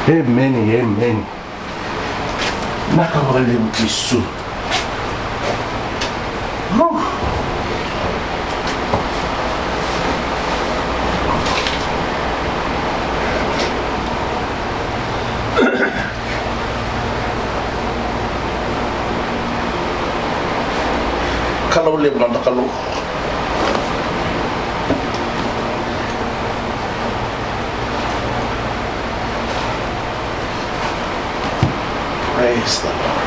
Amen. Nakawaliw Isu. Kalau lihat nanti kalau praise the Lord.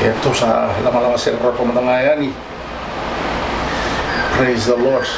Ito sa lama-lama sila pamangayani. Praise the Lord.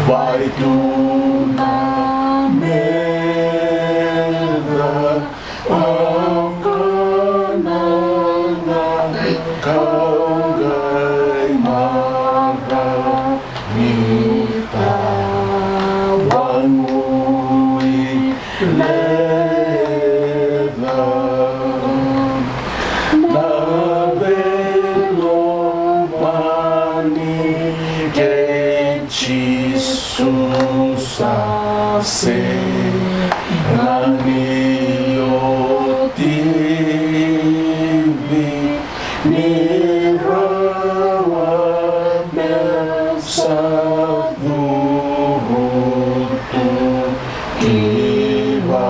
vai tu na merda angkana na kaugai mara nita wangui leva na belo mani que Jesus se nani otivi ni rawa mensadurutu kiwa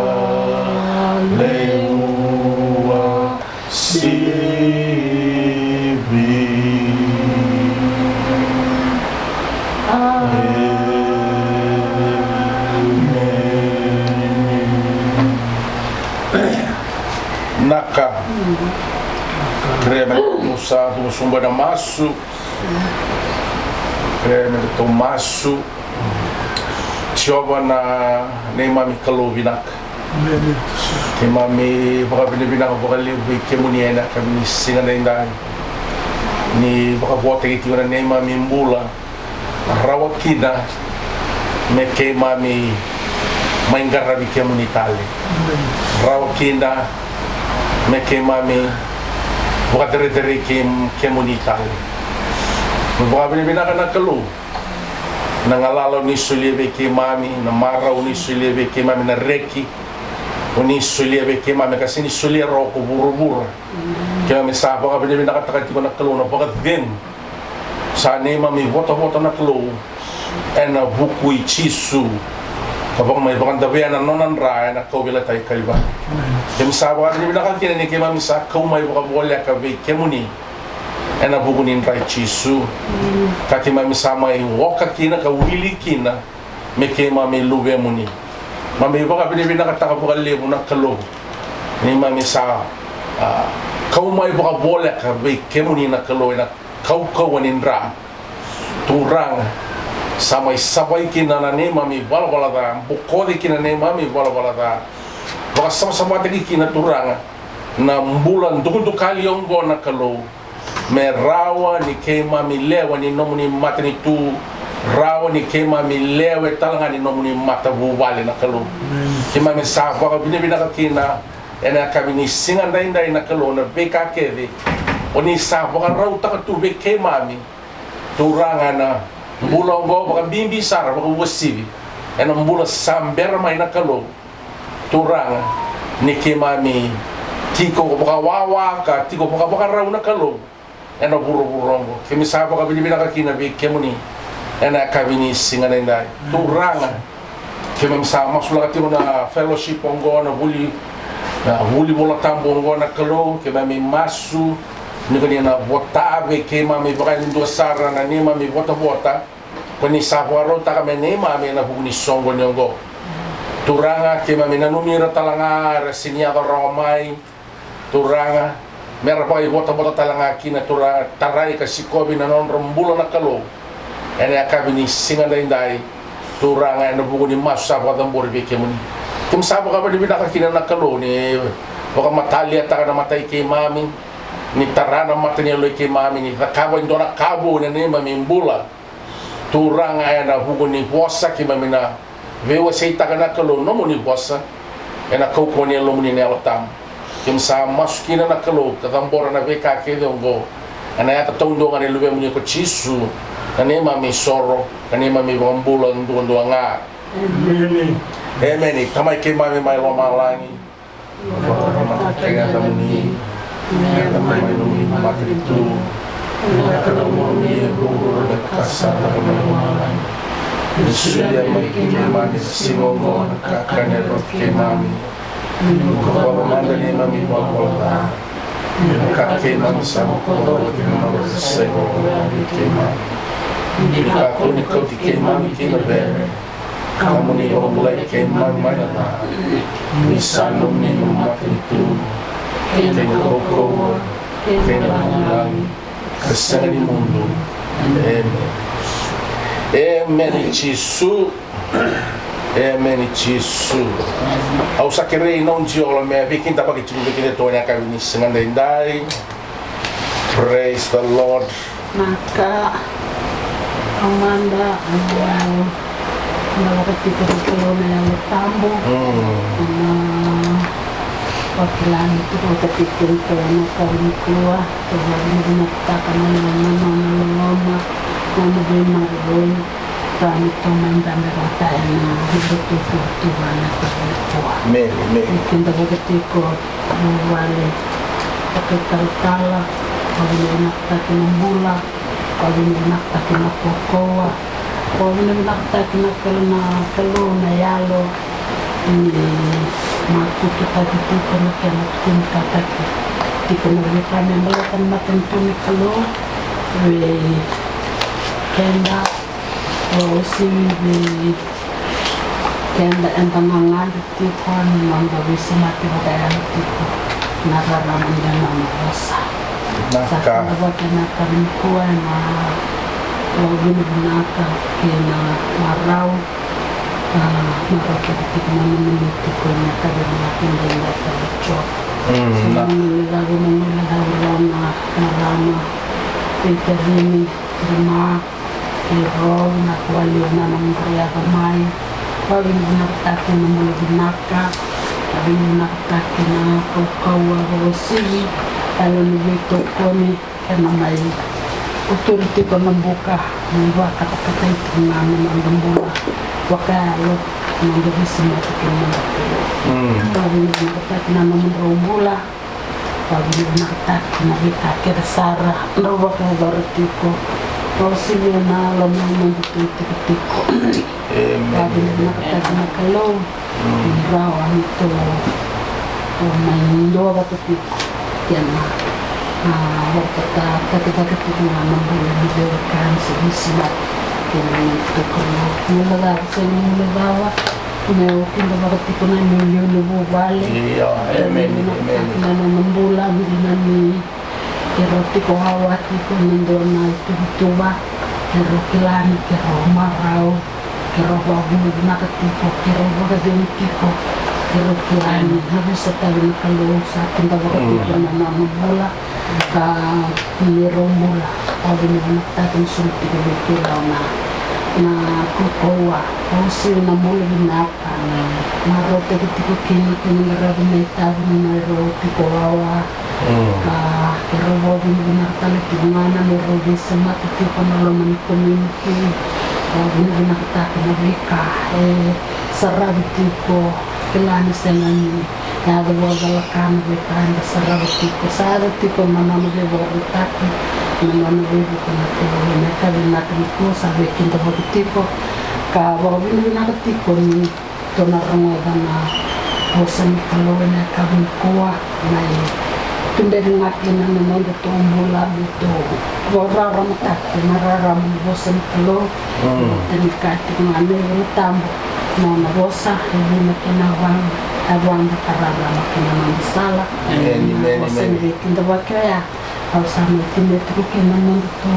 leua sibi. Naka creme musa do sumba da masu creme do masu tioba na nema mi kalovinak tema mi baka binibina baka liwi kemuniena kami singa na inday ni baka bote iti na nema mi mbula rawakina me kema mi maingara mi kemunitali rawakina me kemami buka tere kemunitali buka binibina kana kalu nangalalo ni suliebe kemami na marau ni suliebe kemami na reki ni suliebe kemami kasi ni sulia roko buru-buru kemami sa buka binibina katakati ko na kalu na buka gen sa nema mi bota na kalu ena bukui chisu kapag may bakang dabi na nonan raya na kawila tayo kaliba. Kaya sabaw ni binakakina ni kaya mamisa kau may bakabolya kabe kemuni ena bukunin ray chisu. Kaki mamisa may waka kina ka wili kina me kaya mami lube muni. Mami baka binakataka bakalibo na kalo ni mamisa kau may bakabolya kabe kemuni na kalo na kau-kawanin ra turang samai sabai kina na ne mami bala da bukodi kina ne mami bala da baka sama tegi kina turanga na bulan dukuntu kali ongo na kalo me rawa ni ke mami lewa ni nomuni mata ni tu rawa ni ke mami lewa talanga ni nomuni mata buwale na kalo ke mami sa baka binibina ka kina ena kabini singa ndai na kalo na beka kede oni sa baka raw taka tu be ke mami turanga na bulan go baka bimbi sara baka wasibi ena mbula sambera mai na kalo turanga ni ke mami tiko baka wawa ka tiko baka raw na kalo ena buru-burongo kemi sa baka binibina ka kina be kemuni ena kabini singa ndai turanga kemi sa masula ka timo na fellowship ongo na buli bola tambo ongo na kalo kemi masu ni na votabe ke mami baka ndo sara na ni mami vota koni sabuaro ta kame ni mami na bugni songo nyongo turanga ke mami na numira talanga resinya romai turanga mera pai vota talanga kina turanga tarai ka sikobi na non rombulo na kalo ene akabini singa ndai turanga na bugni masa vota mbori be ke muni tum sabu ka badi bidaka kina na kalo ni baka matalia ta na matai ke mami ni tarana matanya lo ke mami ni kabo ndona kabo na ni mami mbula turanga ena hugo ni bossa ki mami na vewa seita kana kalo no mo ni bossa ena koko ni lo muni ne alatam kim sa maskina na kalo katambora na veka ke dongo ena ya tatondo ngane lube muni ko chisu kane mami soro kane mami mbula ndo nga emeni kamai ke mami mai lo malangi Kaya muni Kaya muni mati itu Kaya muni buru dekasa Kaya muni Yesuya maiki mami singongo Kakane roke mami Kaya manda ni mami wakola Kake mami sama kolo Kaya mami sego Kaya mami Kako ni kau tike mami Kaya bere kamu ni oleh kemang mana misalnya ni umat itu kena koko kena ulang kesan di mundo Amen Jesus. Amen Jesus. Au sakere non jiola me bikin ta pagi tuku bikin to nya kami sengandai. Praise the Lord. Maka Amanda wakati kalau yang tambo wakilan itu wakati kalau kami keluar kami menetapkan nama benar kami teman dan berkata yang hidup itu Tuhan itu kuat. Kita wakati kau wale pakai kala kami menetapkan bola kami menetapkan kokoa kami menetapkan kalau na yalo ini maku kita itu kena tinta tapi di kena kami melakukan makan tuni kalau kenda si kenda entangan di kon mangga bisa mati pada itu nararam dan masa Naka kena kami kuat na lagi naka kena marau marau ketika meniti kon kami makin dengan tercok lagi mengenai rama Peter ini rumah Iro na kuali na mangkaya kamay wagi nakatake na mga ginaka wagi nakatake na kukawa rosi lalo nilito ko ni kaya may authority ko ng buka ng waka kapatay ko namin ang gambula wakalo ng gabi sa mga kapatay wagi nakatake na mga bula wagi nakatake na wikake na sara na waka authority ko Rosi na alam mo tiko. Sabi na nakatag kalau raw ito may dua ba tiko. Yan wakata ketika na mga kan sa bisla yan ito ko mula sa bawa may kinda ba tiko na milyon lubo bale. Amen. Na nambula na ni kero tiko hawati ko nindon na tuba kero kilani kero marau kero babu nakatiko kero bagadin tiko kero kilani habis tabi kalau sa tinda bakatiko na namula ka niro mula abi na naktakin sulti ko kilo na kukowa osi na mula binaka maro tiko kini kini rabi na tabi na ro tiko hawa kero babu binakali timana mero bisa mati tiko na laman community binakatake na bika sarabi tiko kilani senani yaga wagalakana bika anda sarabi tiko manano bebo ritaki manano bebo kana tiko neka binakiko sabi kinta babu tiko ka babu binakatiko ni tonarangwa dana bosan kalau neka binkuwa na Tundeng ngakin na naman ito mula dito. Wararam takti, mararam bosan kalo. Tanikati kung ano yung tambo. No na bosa, hindi na kinawang awang batarara makinamang sala. Bosan bikin dawa kaya. Kalau sama tinitro kinaman ito.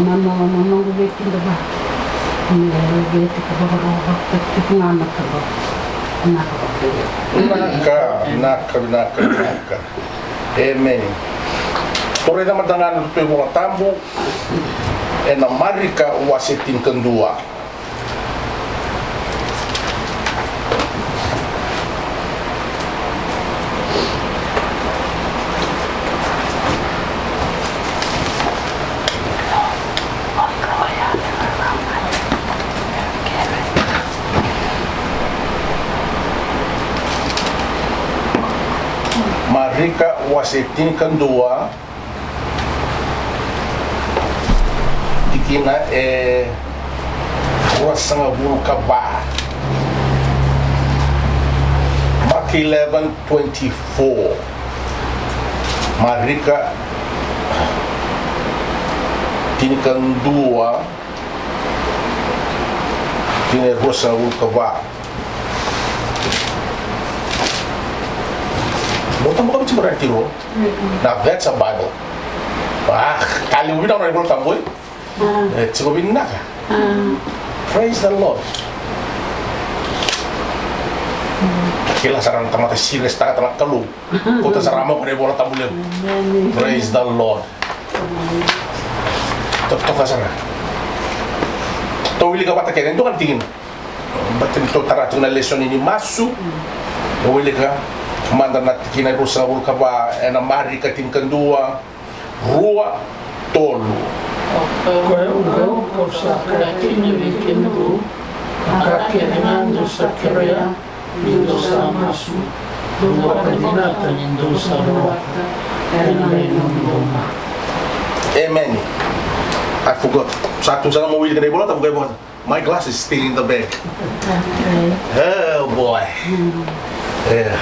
Nanong bikin dawa. Nilagay kabagawa. Takti kung anak kalo. Naka. Amen. Tore na madangan ng mga tambo na marika wasitin kendua. Marika wasitin kendua dikina wasanga buka ba Mark 11:24 Marika tin kendua kine wasanga buka ba Nota mo kami sa mga tiro. Now that's a Bible. Kali mo binang na ibang tamboy. Siguro binang ka. Praise the Lord. Kila sarang tamata serious ta tamak kalu. Kota sarama ko bola tambulem. Praise the Lord. Tok kasara. To wili ka bata kenen to kan tingin. Batin to tara tuna lesson ini masu. Wili ka manda na kina rusa bul ka ba ena mari ka tin kandua. Rua tolu. Kau kosa kini bikin tu, kakek dengan dosa kerja, dosa masuk, dua binatang dosa ruata, Amen. I forgot. Satu sana mau wili kedai bola, tapi bola. My glass is still in the bag. Oh boy. Yeah.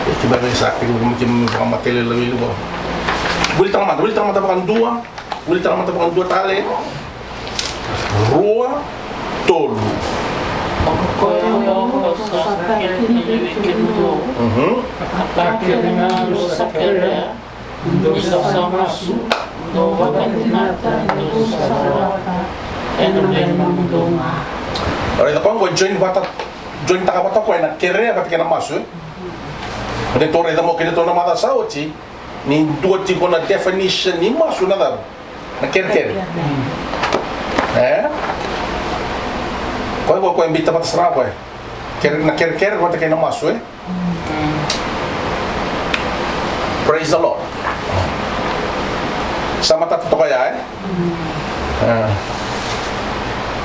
Iki bagai sakit mungkin materi lebih luar. Wili tengah mata bukan dua. Wili tengah mata bukan dua tali. Rua tolu. Kakek dengan dosa kerja, dosa masuk, dua binatang dosa ruata, Alright, ako ang join takabata ko ay nakere at kaya namaso. Pero ito rin mo kinito na matasaw chi ni dua tipo na definition ni maso na dar. Nakere. Ko imbita pa sa rapo eh. Nakere ko kaya namaso eh. Praise the Lord. Sama tato kaya eh.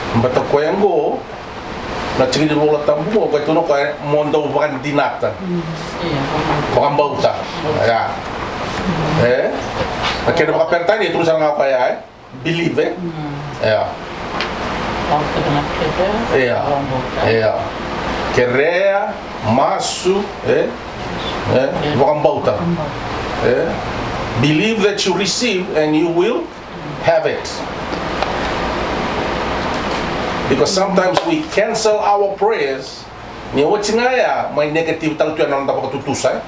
Bato ko yang go na cigi rola tambu ko ito no kaya mondo bukan dinata bukan bauta ya akhirnya baka pertanya itu sana nga kaya believe ya kerea masu bukan bauta believe that you receive and you will have it. Because sometimes we cancel our prayers. Ni what's nga ya, may negative tal tu yang dapat tutusay.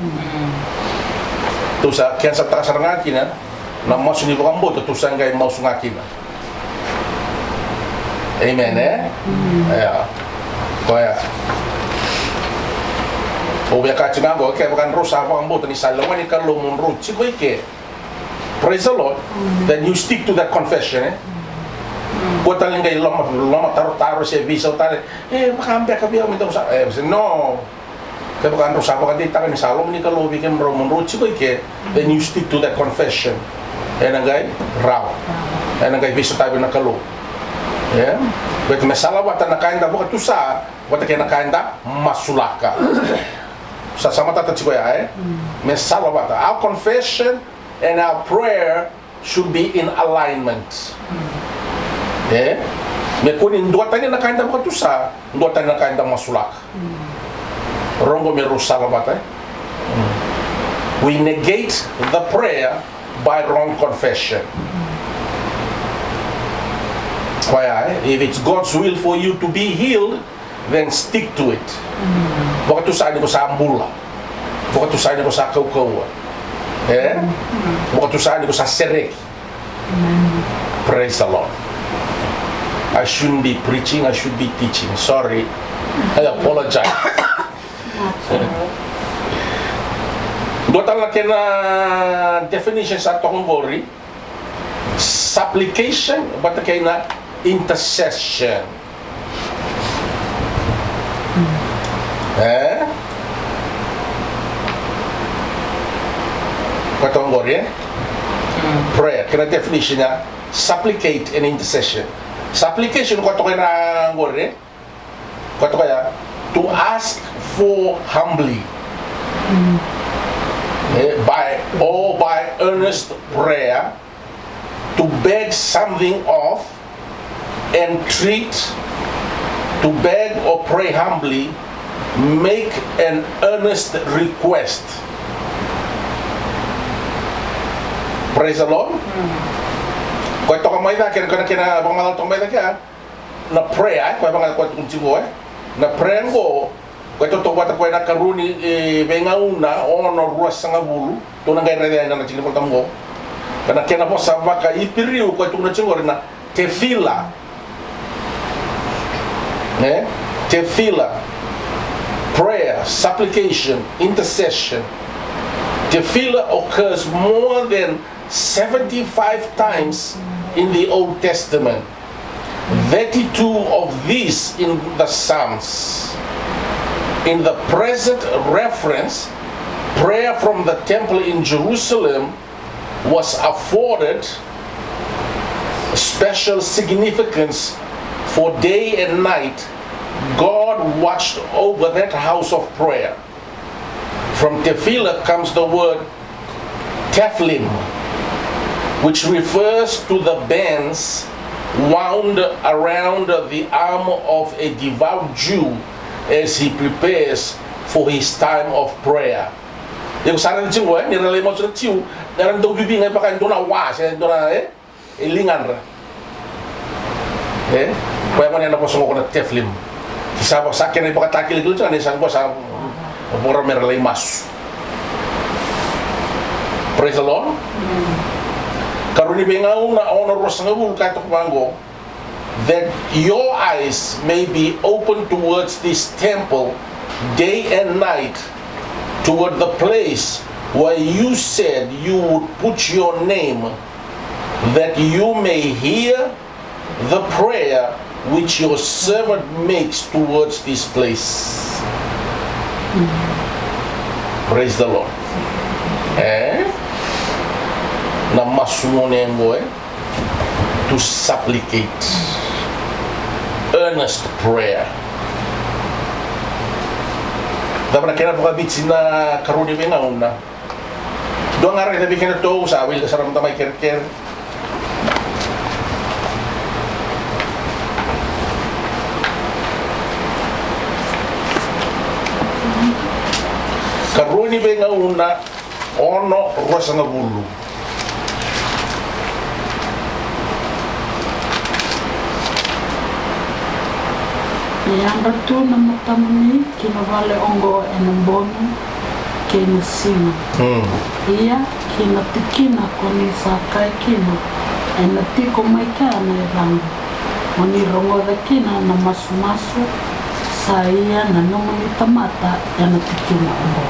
Tusa cancel ta kasar ngakin na masu ni bukan bot tutusan gay masu ngakin. Amen ya. Kaya. Obya ka chinga go kaya bukan rosa bukan bot ni salawan ni kalau munro chiko ike. Praise the Lord. Then you stick to that confession Kau tahu ngay lama taruh saya bisa tahu makambe kabiya minta usah no kaya bukan rusak bukan di tangan salom ni kalau bikin menurut sih ke then you stick to that confession ngay raw ngay bisa tahu na kalau bet masalah wata nakainda bukan tusa wata kaya nakainda masulaka sa sama tata chiko ya masalah wata our confession and our prayer should be in alignment. Me kunin dua tanya nak kanda bukan tusa, dua tanya nak kanda masulak. Rongo me rusak apa We negate the prayer by wrong confession. Kaya if it's God's will for you to be healed, then stick to it. Bukan tusa ni ko sa ambula, bukan tusa ni ko sa kau. Bukan tusa ni ko sa serek. Praise the Lord. I shouldn't be preaching, I should be teaching. Sorry. I apologize. Dua tala kena definition sa tokong gori. Supplication, bata kena intercession. Katong gori prayer, kena definition niya supplicate and intercession. Supplication ko to kaya ngore ko to kaya to ask for humbly by earnest prayer, to beg something of, entreat, to beg or pray humbly, make an earnest request. Praise the Lord. Kau itu kamai dah kena bang malam tu kamai dah kaya na pray kau bang kau tu kunci na pray kau itu tu buat kau nak karuni bengauna ono ruas sangat bulu tu nak gaya reda na cingin pertama kau karena kena bos sabak kau ipiriu kau tu nak cingor na tefila Tefillah, prayer, supplication, intercession. Tefillah occurs more than 75 times in the Old Testament. 32 of these in the Psalms. In the present reference, prayer from the temple in Jerusalem was afforded special significance, for day and night God watched over that house of prayer. From tefillah comes the word tefillin, which refers to the bands wound around the arm of a devout Jew as he prepares for his time of prayer. Yung sana ng Jew, niralay mo sa Jew, naran daw bibingay pa kayo doon na was, doon na ilingan ra. Kaya mo niya naposong ako na tefillin. Kisabak sa akin ay pagkatakil ito, ano isang boss, pura meralay mas. Praise the Lord. Karuni bengaw na honor sa ngabul kahit kumango, that your eyes may be open towards this temple day and night, toward the place where you said you would put your name, that you may hear the prayer which your servant makes towards this place. Praise the Lord. Na masumonengo to supplicate, earnest prayer. Dapat na kena pagkabitsin na karuni ba nga una. Doon nga rin nabi kena to, sawil sa ramang tamay ker-ker. Karuni ba nga una, ono rosa nga bulu. Yang ratu na matamani kinawale ongo enambono kina sima. Iya kina tikina koni sakai kina enatiko maika na rangu. Moni rongo da kina na masu saya na nomoni tamata enatikina ongo.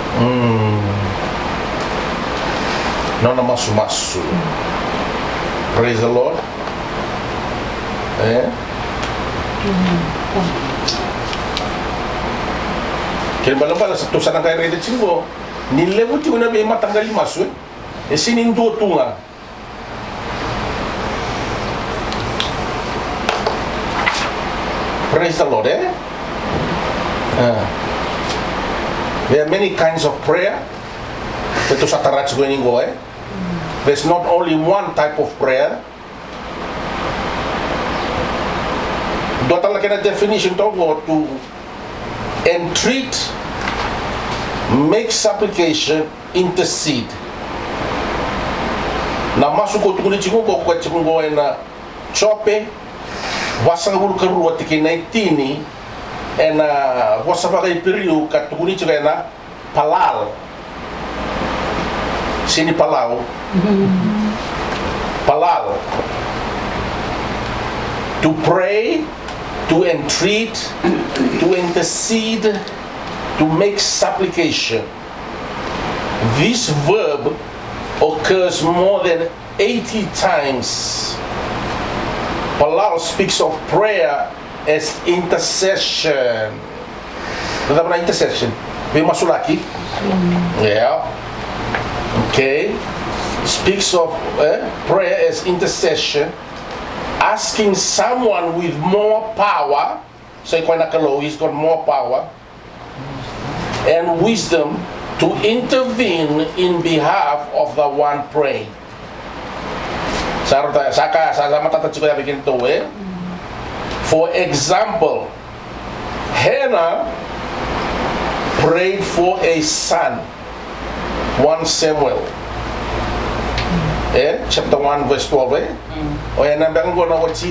No na masu. Praise the Lord. Kaya balabala sa tusan ng kaya redet singgo, nilebuti ko na may matanggal limas, sinindo tunga. Praise the Lord, There are many kinds of prayer. Ito sa tarats ko ningo, There's not only one type of prayer. Doon talaga na definition to entreat, make supplication, intercede. Na masukot ko ni chingo ko chingo na chope wasang bulu karuwa tiki 19 na wasa pa kay periu katuguni chiga na palal. Sini palau. Palal. To pray, to entreat, to intercede, to make supplication. This verb occurs more than 80 times. Paul speaks of prayer as intercession. Ano na intercession? May masulaki? Yeah. Okay. Speaks of prayer as intercession, asking someone with more power, so he's got more power and wisdom to intervene in behalf of the one praying. For example, Hannah prayed for a son. 1 Samuel chapter 1 verse 12 O yan nambang ko na watsi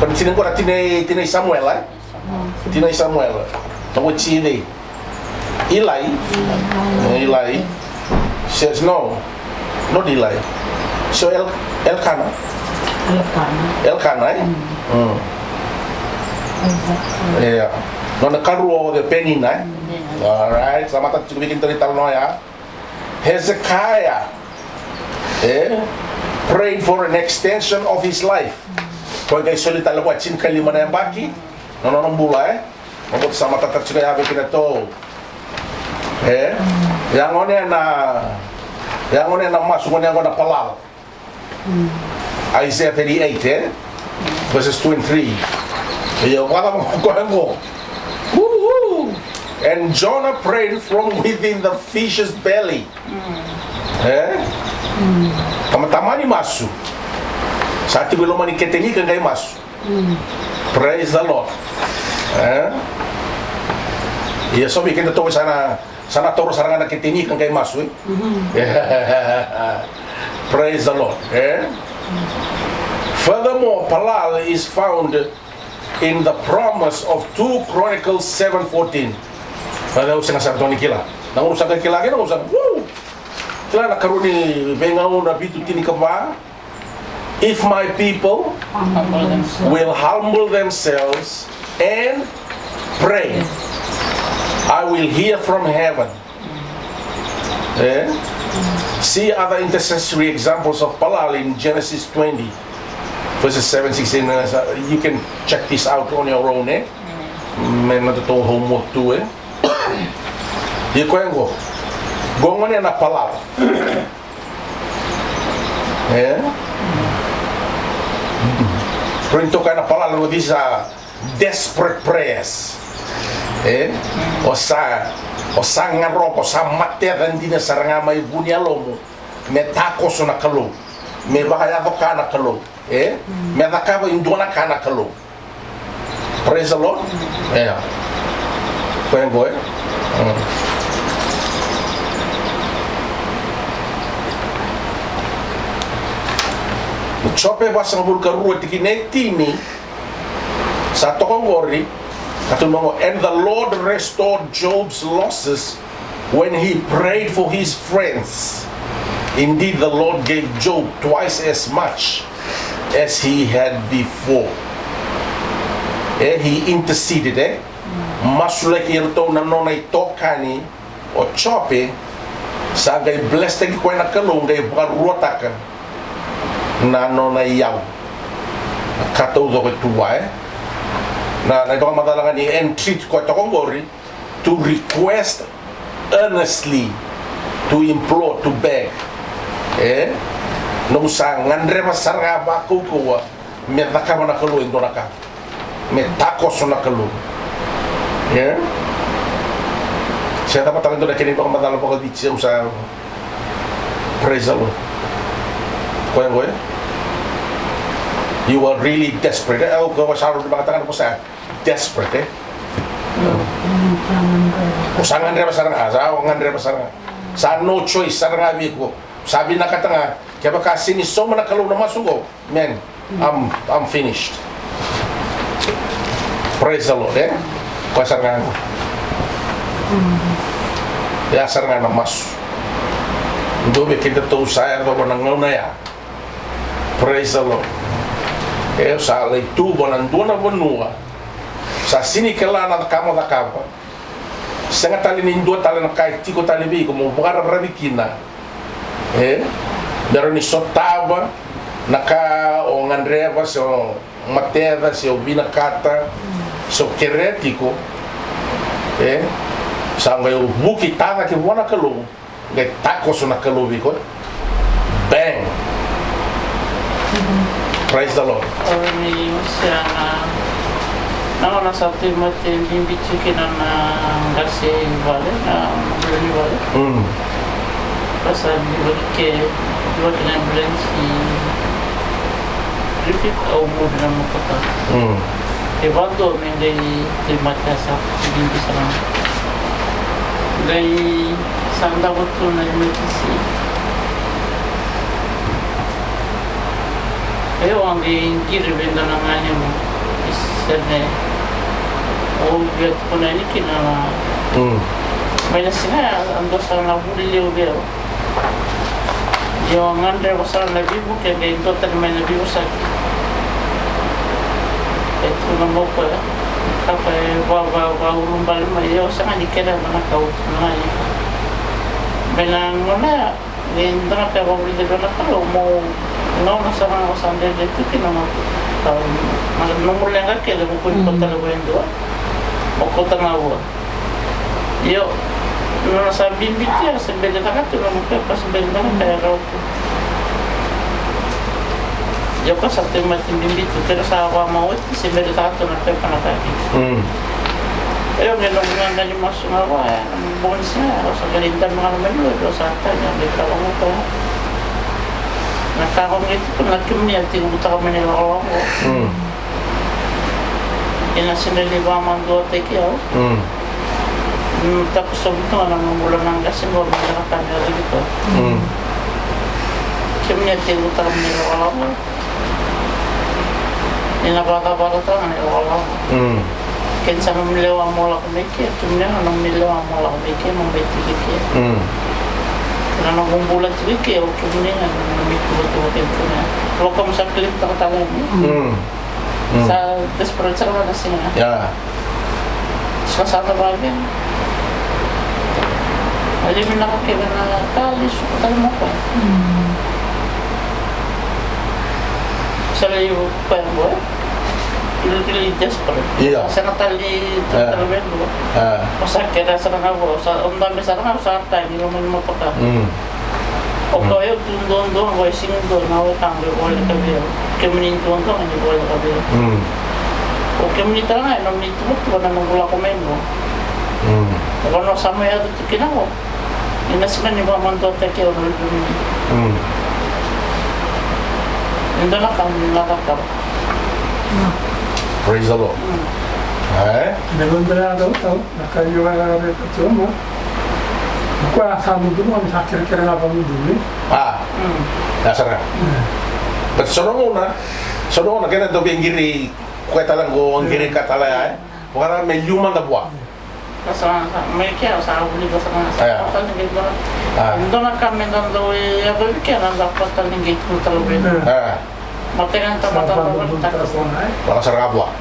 pansinan ko na tinay Samuel tinay Samuel na watsi Eli says no, not Eli. So Elkanah Elkana, iya. Nona karuo de penina. Alright, sama tak cukup bikin cerita no ya. Hezekiah, prayed for an extension of his life. Kau guys solita lepas cin kali mana yang baki, nona bula Mabot sama tak cukup habis kita tu. Yang one na masuk yang na palal. Isaiah 38, verses 2 and 3. Iya, kata mo. And Jonah prayed from within the fish's belly. Tama-tama ni masu. Saat itu belum maniketeni kan gay masu. Praise the Lord. Iya, so bikin tu sana toro sarang anak keteni kan gay masu. Praise the Lord. Furthermore, Palal is found in the promise of 2 Chronicles 7:14. Pada usang sartoni kila. Nang usang kila kina usang. Kila nakaruni bengau na bitu tini kaba. If my people will humble themselves and pray, I will hear from heaven. See other intercessory examples of Palal in Genesis 20. Verses 7-16, you can check this out on your own, may not do homework too, Di ko yang go na Palal. Printo ka na Palal with these desperate prayers. O sa ngarok, o sa materan din sa rangamay bunyalomo, me takos na kalo, me bakaya ka na kalo. Me dakaba indona ka na kalo. Praise the Lord. Ko yang go Chope basang bulka ruwa tikinetini sa tokongori katunongo, and the Lord restored Job's losses when he prayed for his friends. Indeed, the Lord gave Job twice as much as he had before. He interceded. Masulek irto na nonay tokani o chope sa gay blessed ko na kalong gay bukarota ka na nonay yaw kato do ko tuwa na ito ka madalangan ni entreat ko ito kong gori to request earnestly, to implore, to beg nung sa ngandre masar nga ba kukuwa me nakama na kaluin do na ka me takos na kaluin. Saya dapat tahu itu dah kini pak madalang pak dicem sa praise the Lord. Kau yang you are really desperate. Kau masyarakat mengatakan apa saya desperate. Usangan dia pasar nga, usangan dia pasar nga. Sa no choice, sarang abi ko. Sabi na kata nga, kaya baka siniso mo na kalong na masugo. Man, I'm finished. Praise the Lord. Pasar nga ya asar nga na mas dobe kita to saya do nang ngona ya. Praise the Lord. Sa lay tubo nan dona bonua sa sini kala na kamo da kapa sanga tali ni ndo tali na kai tiko tali bi ko mo bugara rabikina daro ni sotaba naka o ngandreva so mateda so binakata so keretiko sanga yo buki tanga ki wana kalu ngai takos na kalu biko bang. Praise the Lord. Ni usiana na sa timate bimbichi kina na ngasi vale na mbili vale pasal diwake na ambulance repeat au mudra mukata evando mengai timate sa bimbi sana gai sanda botu na emergency ang ingkir benda namanya mo iserne o biat ko na ni kinala may nasina ando sa nabuli leo Yo ngandre wasara na bibu kaya gaya ito tanimay na bibu sa ito na mo ko ya. Kapay wawulong balima yo sa nga di kaya na nakaut na nga. Bilang mo na, hindi na kaya wawuli dito na talo mo nasa mga wasanda dito kinamot. Namuleng ka kaya mo kung ito talaga yung doon. Mokota nga wo. Yo, nasa bimbit ya, sabi na ka, tulong ka, sabi na ka, kaya raw ko. Yo ka sa tuwing matimbit, pero sa awa mo, sabi na ka, tulong ka, panataki. Pero ganun nga yung mas sumawa, ang bonus niya, o sa galindan mga naman yun, o sa atan, may kawang mo ka. Nagkakong ito, kung nagkimniyan, tinubuta kami nila kawang ko. Inasinalibaman doon tayo. Tapos sabi ko, namumulan ng gas, mo may nakakamera dito. Kaya tinubuta kami nila kawang ko. Inabata-bata ito, nila kaya sa mamilaw ang mula kumiki, tumina nang milaw ang mula kumiki, nang may tigiki. Kaya nang bumbulan tigiki, o tumina nang may tuwa-tuwa ko na. Huwag ka mo sa clip, takatalan niya. Sa desperate sa kanya kasi nga. Yeah. Sa sata bagay. Alam mo nakakila na talis, tayo mo ko. Sa layo pa yung buhay. Really desperate. Iya. Sa natali talaga do. Masakit sa nga bo sa undang sa nga sa time yung mo pagka. O kayo doon ko sing doon na utang do wala ka biyo. Keminin doon ko ni wala ka biyo. O keminin talaga nang nito mo na nang wala ko memo. Ano sa mo ya dito kinawo. Inasman ni ba man do ta kay o do. Ndo na kami nakaka. Praise the Lord. Nagundra daw tao, nakayuwa rin ito mo. Ako sa mundo mo, sakir-kira na pa mundo ni. Nasa ka. But sono una, kaya daw yung giri, kuya talang ko, ang giri ka talaya, wala may luma na buwa. Sa may kaya sa uli ko sa mga sa patalingit doon. Doon na kami doon daw yung kaya nang dapat patalingit ko talaga. Matingan tamatang Wala sa rabwa.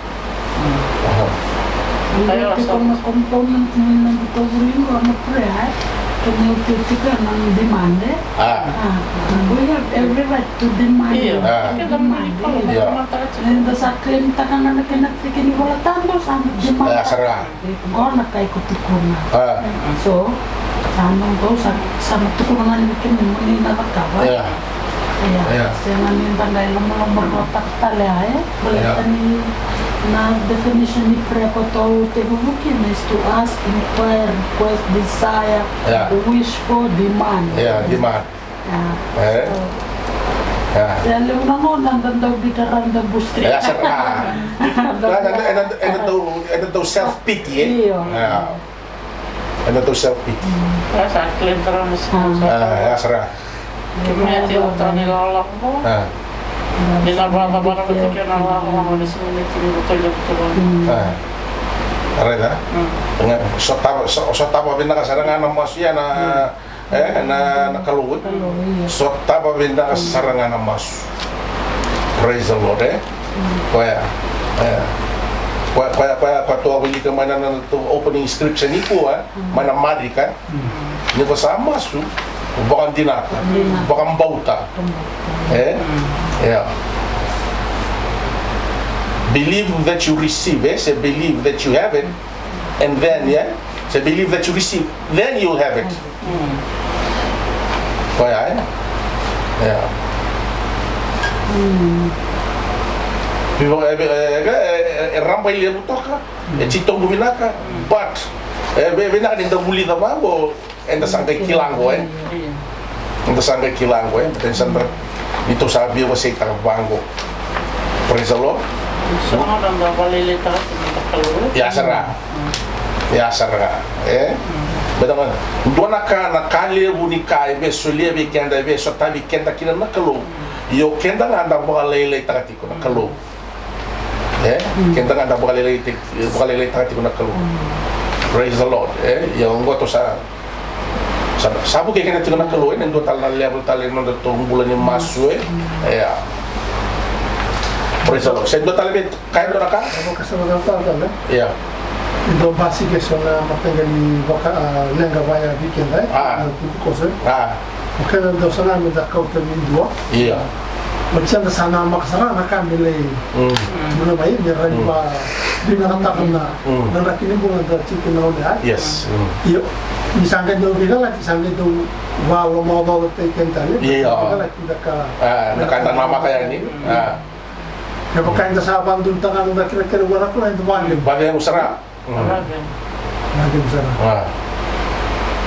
Kaya sa mga component ng ito rin ko, ano pre, tumutitika ng demand eh. We have every right to demand. And sa claim ta nga na kinatikin wala tando sa demand. Ko na kay kutikon na. So, sanong ko sa tukunan nikin ni nakakawa. Saya namin banday lang mga bagotak talya balikan ni na definition ni prepo to tegukin is to ask, inquire, request, desire, wish for, demand. Demand. Kaya lang mo nandan daw bitaran daw bustri. Ano daw self-pity Ano daw self-pity. Sa claim taran sa. Sara. Kaya tinutang nila lang mo. Nilababa-baba ko kaya nawa ko mga nasimili tinutulog ko. Aray na? So tapa bin nakasarangan ng masya na nakalugod. So tapa bin nakasarangan ng mas. Praise the Lord Kaya tua wili ka mana na opening script sa niku mana madri ka. Ni ko sama su. Bukan dinata, bukan bauta. Believe that you receive, say believe that you have it, and then say believe that you receive, then you'll have it. Kaya rampai lihat butoka, citong guminaka, but benar ni dahuli nama bo. Enda sangkay kilang ko dan sandra nito sabi ko sa itang-banggo. Praise the Lord. So nga nang balilita ya sara bedang dona na kali buni kai be solia be kenda be so tabi kenda kina nakalo yo kenda nganda balilita takati ko nakalo kenda nganda balilita takati ko nakalo. Praise the Lord. Yung goto sa Sabu kayak kena tengah keluar dan dua tal level tal yang nonton bulan yang masuk ya. Praise the Lord. Saya dua tal lebih kayak dua kan? Ako kasama ng tao kan, Ya. ito basi keso na matanggali baka lenga baya weekend ko sa. Okay na daw sana may dakaw kami dua. Iya. Magsiyan na sana makasara na kami lay. Muna ba yun, meron ba di nakatakan na nanakinibungan na chicken na ulit. Yes. Iyo, isangga daw bilang isangga daw wow mau daw taken tali. Iya. Nakanta nama kayak ini. Kaya pagkain sa abandon tangan na kira-kira wala ko na ito bali. Bagay yang usara. Lagi besar.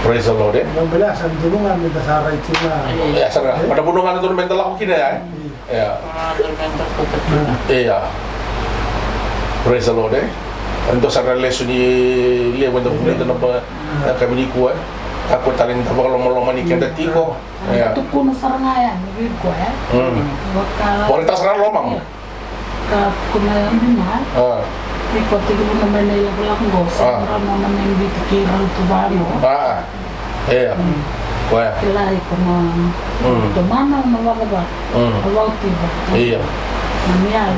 Praise the Lord. Ang bilas, ang dulungan may dasara ito na. Ya, sana. Pada bunungan itu mental aku kini ya. Ya. Iya. Praise the Lord. Untuk sana lesu ni dia untuk mulai tu nampak kami ni kuat. Aku talin tak bakal lama-lama ni kena tiko. Ya. Itu kuno sarangayan, gitu ya. Bakal. Kualitas sana lomang. Kuna yang benar. Ikut itu pun namanya belakang gosok, orang namanya yang dipikiran tu baru. Iya. Wah. Kelai kemana? Kemana nama apa? Awal tiba. Iya. Namial.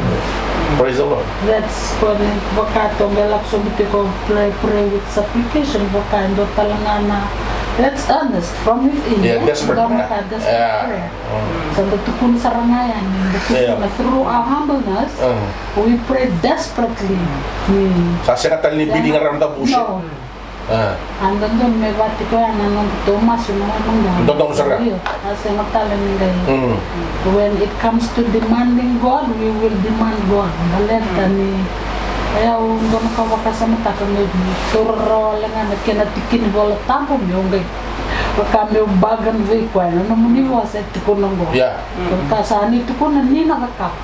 Praise the Lord. That's when bakato belak sumiti ko pray with supplication bakain do talangana. That's honest from within. Yeah, desperate. Desperate prayer. So the tukun sarangayan, through our humbleness, we pray desperately. Saya kata ni bidding around the bush. No. Andon doon may bati ko yan, anong Thomas, yung mga nung Dodong sarap. Kasi magtalan nila when it comes to demanding God, we will demand God. Baleta ni kaya undo nakawakasama takang turro lang nga kinatikin wala tampom yung gay kami bagan way ko ano naman niyo sa tikunan go ya kung saan ito ko na ni nakakap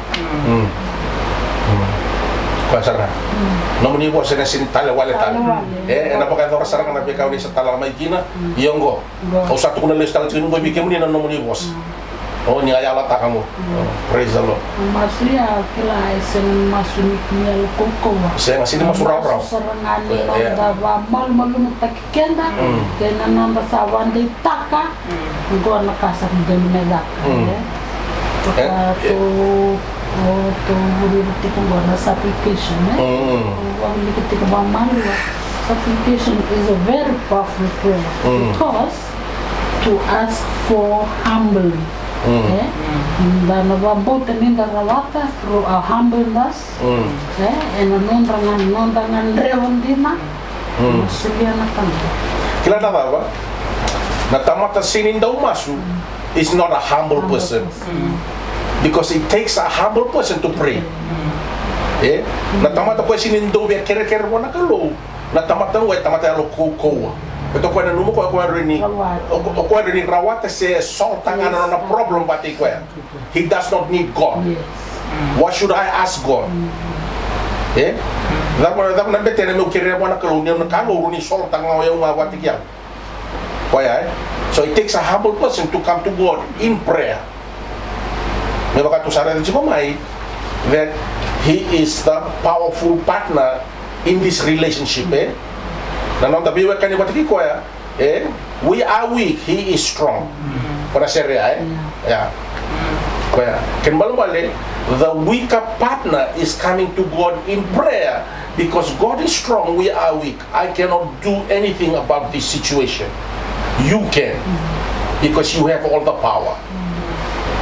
Kuasara. Namun ni bos na sintala wala tal. Ano pa kaya sarang na bikaw ni sa talang may kina, iyong go. O sa tukuna list tal tinung boy bikem ni namun ni bos. Oh ni ayala ta kamu. Praise the Lord. Masya kila isen masunik niya ko. Saya ngasih masuk raw. Serangan nanda wa mal malum takikenda. Kaya nanda sa wande taka. Go nakasang ganmela. To uriti ko na sa application wali kita ko malu application is a very powerful prayer because to ask for humbly dan nababutan ninda rawata through our humbleness and nondangan rewon dina masya na kanto kila na ba natamata sinin daw masu is not a humble person because it takes a humble person to pray natamata ko sinin daw be kere mo nakalo natamata wa tamata lo ko ito ko na numo ko rini ko rini rawata se soltanga na problem bati ko he does not need God what should I ask God dapat na bete na mo kere mo nakalo ni nakalo rini soltanga yung bati kya so it takes a humble person to come to God in prayer may baka to sarili si Mamay that he is the powerful partner in this relationship Nanong tabiwa ka ni Batiki ko we are weak, he is strong. Para serya Kaya, ken malumali, the weaker partner is coming to God in prayer because God is strong, we are weak. I cannot do anything about this situation. You can, because you have all the power.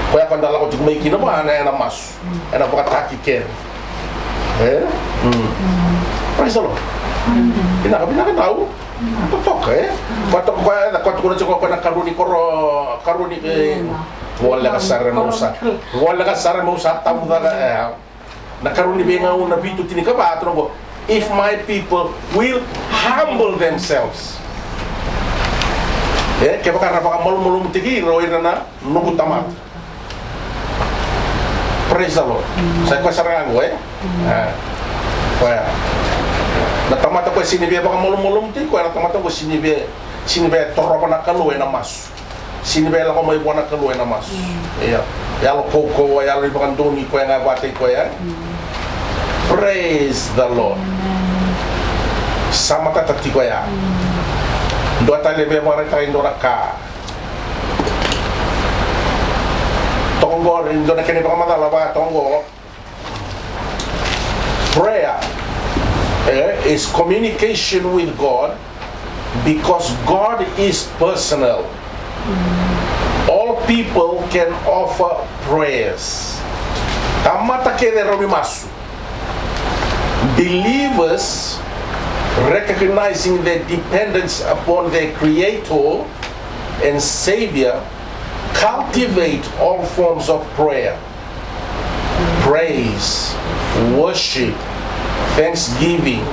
Kaya kung dala ko may kinabahan na mas, na pakataki ken. Praise the Lord. Pinaka tahu. Totok Kotok ko na ko na karuni wala ka sara mo sa tamu na karuni be nga una bitu tinika ba atro if my people will humble themselves kaya baka mul tigi roira na nugu tamat. Praise the Lord. Saya ko sarang ko kaya natamata ko sinibe baka mulum tin ko natamata ko sinibe toropa na kaluwe na mas sinibe la ko may buwan na kaluwe na mas ya lo koko ya lo ibang doni ko nga bate ko praise the Lord sama tatati ko Do talebe mo reka indora ka. Tongo indora kene pa madala ba tongo. Prayer is communication with God because God is personal. All people can offer prayers. Tamata kene romimasu. Believers recognizing their dependence upon their Creator and Savior cultivate all forms of prayer. Praise, worship, thanksgiving,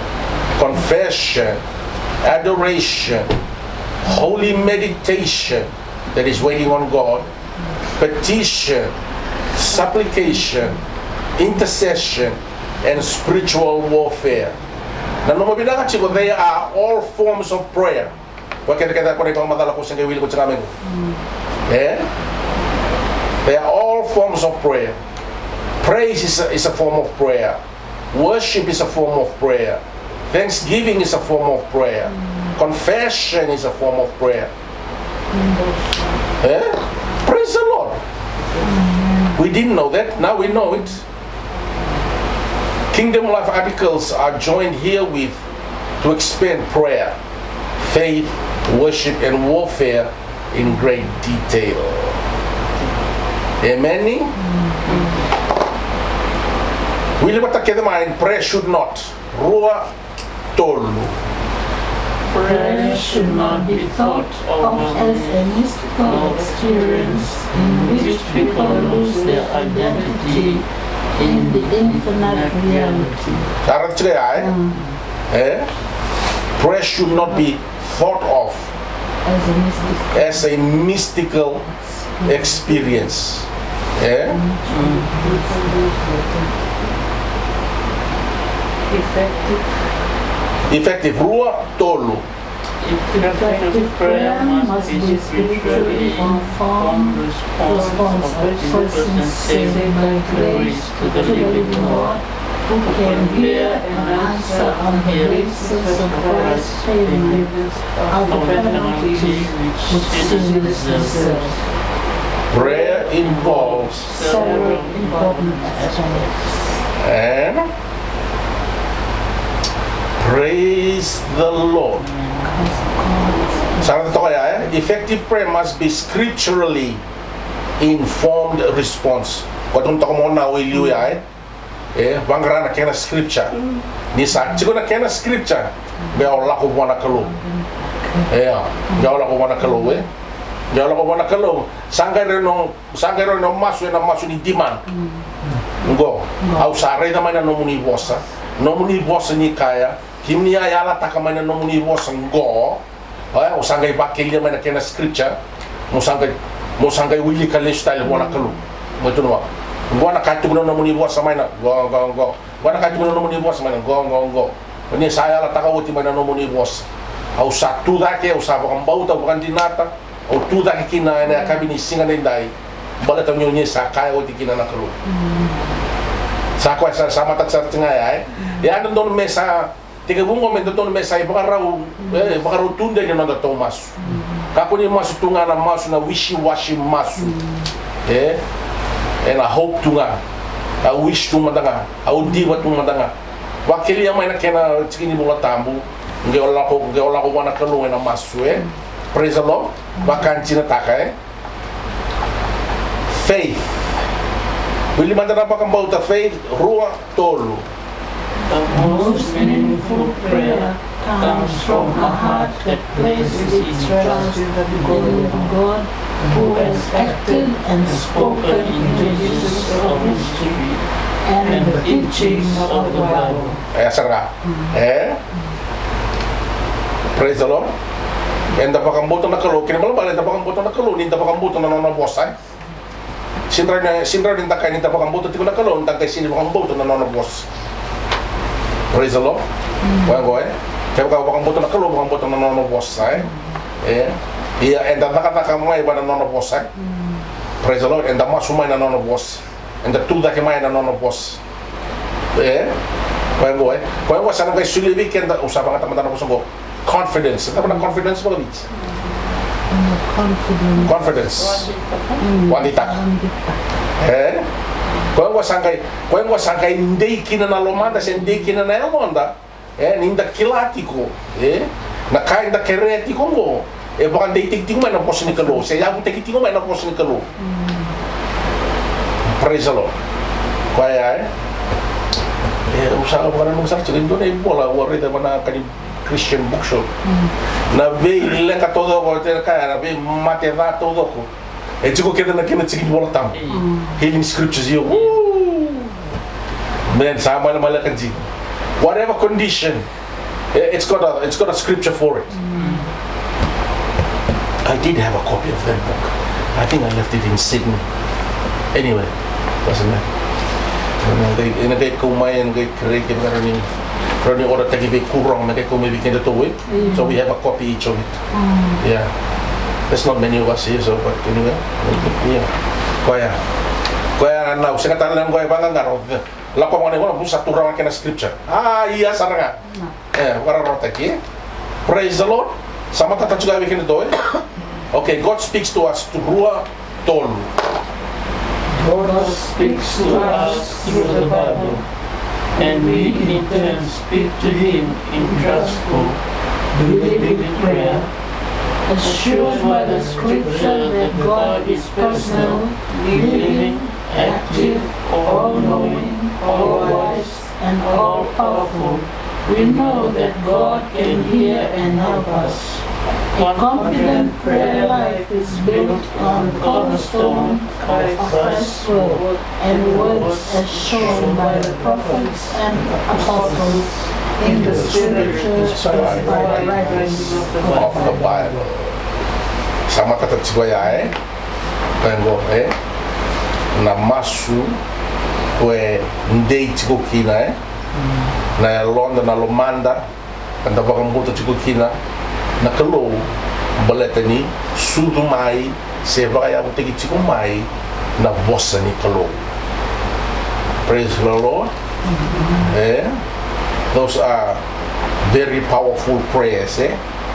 confession, adoration, holy meditation that is waiting on God, petition, supplication, intercession, and spiritual warfare. Na no mabila ka chico, they are all forms of prayer. Wakita kita ko rin madala ko sa gawin ko sa amin. They are all forms of prayer. Praise is a form of prayer. Worship is a form of prayer. Thanksgiving is a form of prayer. Confession is a form of prayer. Praise the Lord. We didn't know that, now we know it. Kingdom Life articles are joined herewith to expand prayer, faith, worship, and warfare in great detail. Amen? Willi batakede mind, prayer should not. Rua tolu. Prayer should not be thought of as a mystical experience in which people lose their identity in the infinite reality. Prayer should not be thought of as a mystical experience. Effective rua tolu. Effective prayer must be spiritually informed response of a person saved by grace to the living God, who can hear and answer on the basis of Christ's payment of the penalty which sin deserves. Prayer involves Several important aspects. And praise the Lord. Effective prayer must be scripturally informed response. Kung mo na wili bangrana kena scripture. Ni sa chigo na kena scripture. Be Allah ko wana kalu. Ya Allah ko wana kalu Ya Allah ko wana kalu. Sangay no masu na masu ni diman. Ngo. Au sare na mana no muni bossa. No muni bossa ni kaya. Kimni ayala takamana no muni bossa ngo. O sangay bakilia mana kena scripture. Mo sangay wili kale style wana kalu. Mo tuno. Gua nak katu guna muni bossa mana. Go. Gua nak katu guna muni bossa mana. Go. Ini saya la takawuti mana no muni bossa. Au satu dake au sa bukan bau tau bukan dinata. Au tu dake kina na kabini singa ndai. Bala tau nyonya sa kaya oti kina na kalu. Sa ko sa sama tak sa tinga ya don mesa tiga bungo men don mesa bakarau tunda ni nanda Thomas. Kako ni masu tunga na masu na wishy-washy masu. And I hope tunga. I wish tunga danga. I would diva tunga danga. Wakili yang main kena cikini bola tambu. Nge ola ko wana kalu na masu Praise the Lord. Bakan cina taka Faith. Willi mandana pakam bauta faith rua tolu. The most meaningful prayer comes from a heart that places its trust in the living God, who has acted and spoken in pages of history and the teachings of the Bible. Sarga. Praise the Lord. Enda pakam bauta na kalu. Kini malam balik enda pakam bauta na kalu. Ninta pakam bauta na nona bosai. Sindra din takay ninta pakam bauta tiko na kalu. Ninta kay sini pakam bauta na nona bos. Praise the Lord. Kaya pakam bauta na kalu. Pakam bauta na nona bosai. Enda nakataka may ba na nona bosai. Praise the Lord. Enda masumay na nona bos. Enda tuda kay na nona bos. Kaya sana kay sulibi kaya usapan ka tamad na ko. confidence. Apa na confidence mo kabits? Confidence. Wanita. Kung sangkay hindi kinanalomanda, hindi kinanayamonda, ninda kilatiko, nakain da keretiko mo, baka hindi tigting mo na pos ni kalo, saya yung tigting mo na pos ni kalo. Praise the Lord. Kaya usaha ko na nung sarap, doon ay bola, wari naman na kanil Christian bookshop. Na be ilenka todo ko, na be mateva todo ko. Chico keda na kinatsigin bola tam. Healing scriptures yo. Man, sama na malakan ji. Whatever condition, it's got a scripture for it. I did have a copy of that book. I think I left it in Sydney. Anyway, doesn't matter. Nagay kumayan, nagay kereke Rani orang tadi be kurang, mereka kau bikin itu it. So we have a copy each of it. Yeah, there's not many of us here, so but anyway, yeah. Kaya na usah kata lang kaya bangga ngaro. Lako mana orang pun satu orang kena scripture. Iya saranga. Orang rotaki. Praise the Lord. Sama tata juga bikin itu. Okay, God speaks to us to rua tol. God speaks to us through the Bible, and we in turn speak to Him in trustful, believing prayer, assured by the Scripture that God is personal, living, active, all-knowing, all-wise, and all-powerful. We know that God can hear and help us. A confident prayer life is built on cornerstone of Christ's word and words as shown by the prophets and apostles in the scriptures by the writings of the Bible. Sama kata cigaya tengo na masu kue ndei chico kina na Londra na Lomanda kanta bakang buto chico kina na kalo baleta ni sudu mai se vai abu tegi chico mai na bossa ni kalo. Praise the Lord. Those are very powerful prayers.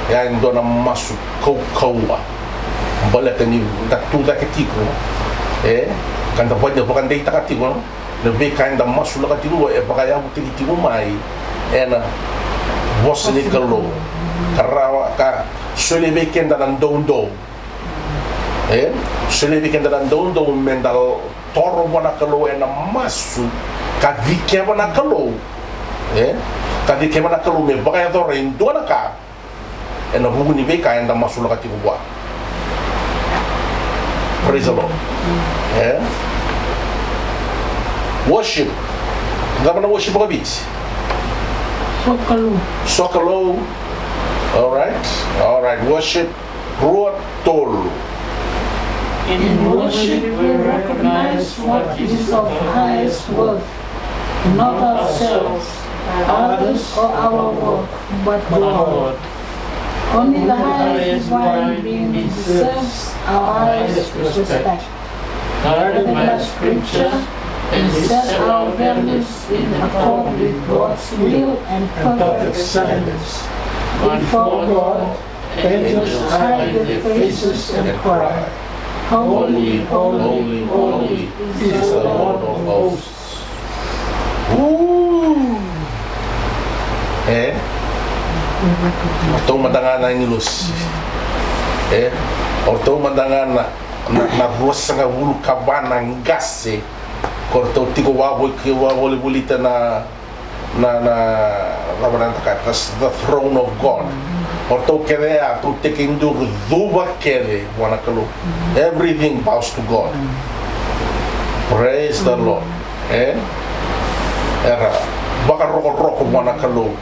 Yan do na masu kawa baleta ni datuda ketiko kanta pwede bukan dei takatiko na be kinda masu lakatiko baka abu tegi chico mai na bossa ni kalo. Karawa ka sulebe kenda nan dondo sulebe kenda nan dondo mendal toro wana kalo na masu ka vike wana kalo ka vike wana kalo me baka do rendo na ka na bugu ni be ka enda masu la ka tibwa. Praise the Lord. Worship ngapa na worship ko bit sokalo. All right. Worship, ruat tol. In worship, we recognize what is of highest worth, not ourselves, others, or our work, but God. Only the highest divine being deserves our highest respect. Guided by Scripture, and set our values in accord with God's will and perfect standards. Before God, angels hide their faces and cry, Holy, holy, holy is the Lord of hosts. Orto madangan na ingilus. Orto madangan na rosa nga wulu kabana ngase. Korto tiko wabo bulita na the throne of God. Orto kere to taking do duba kere wanakalo. Everything bows to God. Praise the Lord. Era baka roko wanakalo.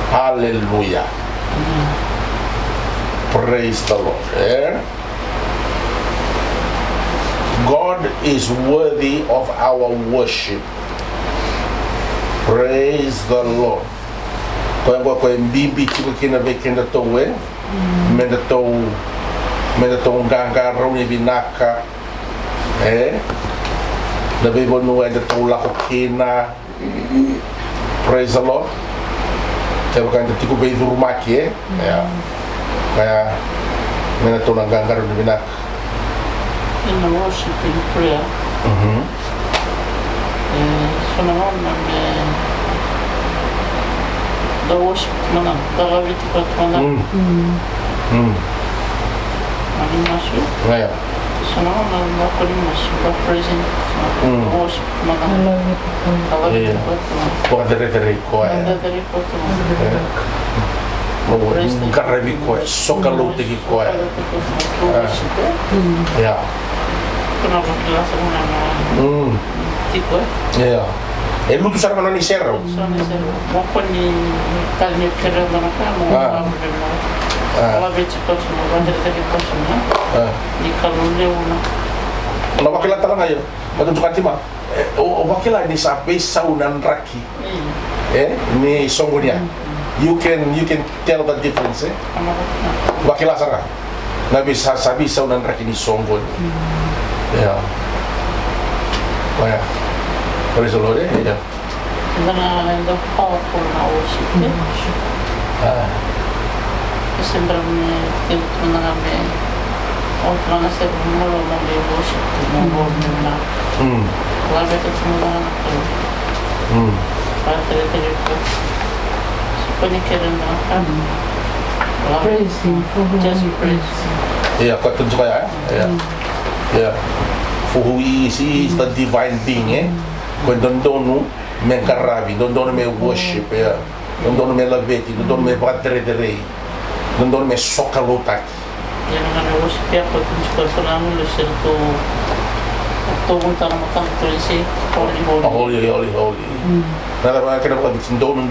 Hallelujah. Praise the Lord. God is worthy of our worship. Praise the Lord. Kau mbimbi chico kina bekenda towe, menda to nganga roni binaka, na bebo nuwe enda to lako kina. Praise the Lord. Kaya kan tiku be itu rumah ki ya. Kaya mena to nang ganggar ni binak. In the worship in prayer. So naman the worship mana darawit ko mana. Ani masu. Ya. So naman ako rin masu the present worship mana. Iya. Kok dari ko ya. Dari ko to. Garrabi ko sokalo tegi ko ya. Ya. Kenapa kelas mana? Tipo. Ya. Lu tu sarang ni serro. Soalnya saya mau ni tanya kira mana kamu kalau cepat semua wajar tadi kosongnya di kalau leuna kalau wakil tarang ayo betul juga cima wakil ni sampai saunan raki ni songgonya you can tell the difference wakil asara nabi sabi saunan raki ni songgon ya wah praise the Lord ya karena the powerful worship sembrame itu nangame orang nasi mulu mulu worship mulu mulu lalu itu semua pada itu seperti keren kan Praise Him for who just He praise is. ya kau tunjuk ya ya for who He is the divine being kau dondonu mengkarabi dondonu me worship ya dondonu me laveti dondonu me battere de rei dondonu me sokalotaki yang mana worship ya kau tunjuk selalu lusin tu untar makan tulis holy nada ba kena ba bitin donu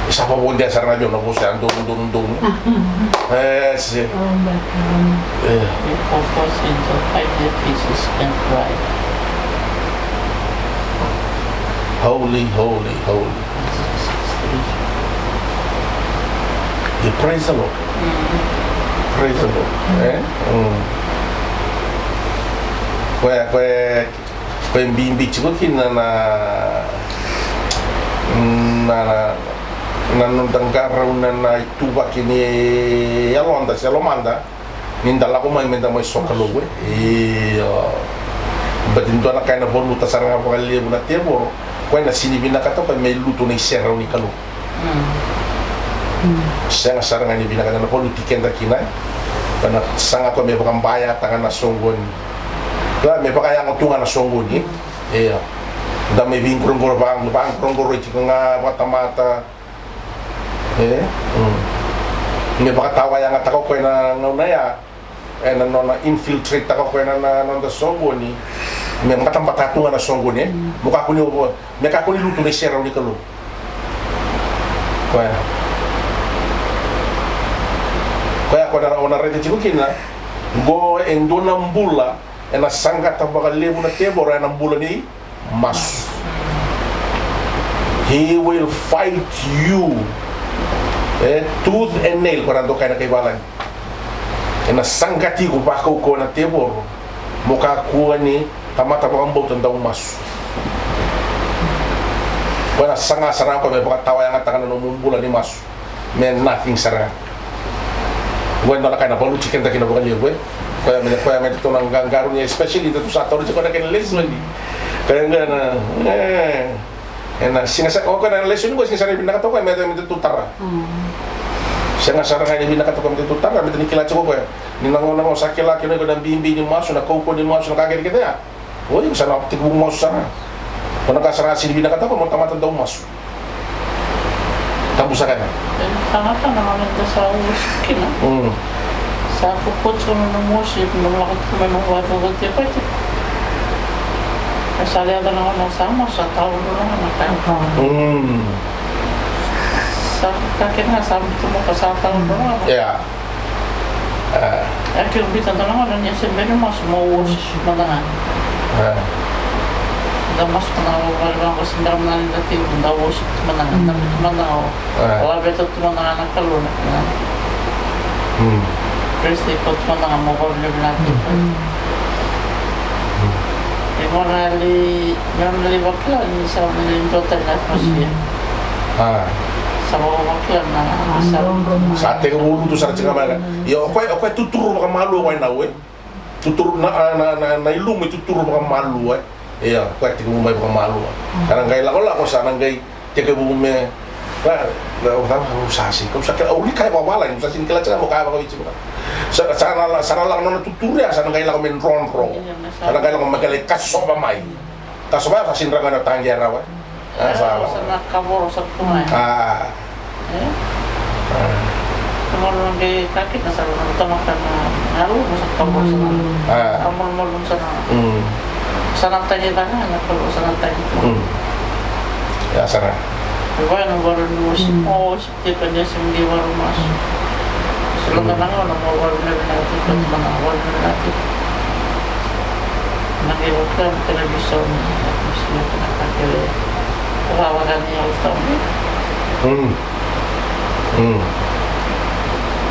siapa pun dia sarang aja nak bosan donu si focus into 5 pieces and cry holy you praise the Lord kue bimbi cikgu kina na tangkara na itu bakini ya lomanda ninda la ko mai menda mai sokalo we batin to na kaina bolu tasaranga ko ali buna tebo ko na sini bina kata ko mai luto ni serra ni kalu sanga saranga ni bina kana bolu tikenda kina kana sanga ko me bakambaya tangan na songon la me baka yang tunga na songon ni da me vin krongor bang krongor iti nga mata me baka tawa yang atako ko na ya na nona infiltrate tako ko na nonda songo ni me mata tunga na songo ni muka ko ni me ka ko ni luto ni serra ni kalu ko na ona rete tikukina go endona mbula ena sanga tabaka lebu na tebora ena mbula ni mas he will fight you tooth and nail quando kaya na kaibalan ena sanga tigo baka ko na tebor muka kuha ni tamata bakang bautan daw mas wana sanga sarang ko may baka tawa yang atakan na mbula ni mas men nothing sarang bueno la kana bolu chicken da kina bakal yewe kaya men to nang ganggaru ni especially to sa toro ko na ken lesson ni kaya ngana ena singa sa ko na lesson ko singa sa rin nakato ko men to tutara singa sa rin ni nakato ko men tutara men ni kila ko ni nang sakila kino ko dan bimbi ni maso na ko ni maso na kagere kita ya oh yung sana optik bu maso sana ko na kasara si ni nakato ko mo tamatan daw maso tabusakan sangat naman ito sa worship na sa pupot sa mga worship malakot ko may mga wato tiap ito masali ada naman sama sa tao naman sa kakit na sabi ito mo sa tao naman kaya bitan naman niya sa meron mas mga worship na naman mas menawar ko sendiri menang dati dawo menang tapi menang kalau betul menang anak kalau terus ikut menang mau lebih lagi Normally bakla ni sa mga total atmosphere. Sa mga bakla na sa ating ulo to sa mga yo ako tuturo baka malu ko na we tuturo na ilum tuturo baka malu iya ko ating mo may baka malu karang kay la ko sa nangay teke bu me la usasi ko sa uli kay mawala yung sa singkila sa mo kaya ko itsi sana lang na tuturo ya sana kay la ko men ron sana kay la ko magali kaso ba mai kaso ba sa sinra na tangyara wa sa nakaboro sa tunay. Kemudian di kaki na sa utama ka na nalu mo sa kabor sa kamol-mol sa sana tayo na nakalo sana tayo. Ya sana. Diba nang baru mo sipti pa niya sa hindi baru mas. Sila na nga nang mawal na natin at manawal na natin. Nag-iwag ka ang telebisyon at sila pinakakili. Kawawagan niya gusto mo.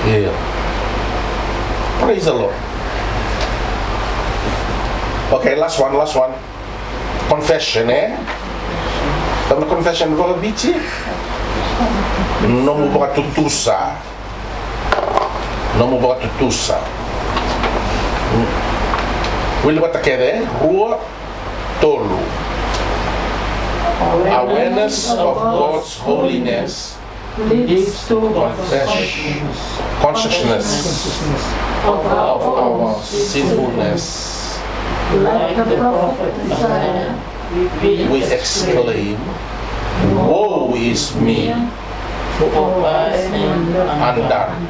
Yeah. Praise the Lord. Okay, last one. Confession, Tama confession ko bici. No mo baka tutusa. Wili ba takede? Rua tolu. Awareness of God's holiness leads to consciousness of our sinfulness. Like the prophet Isaiah, We exclaim, woe is me, For I am undone,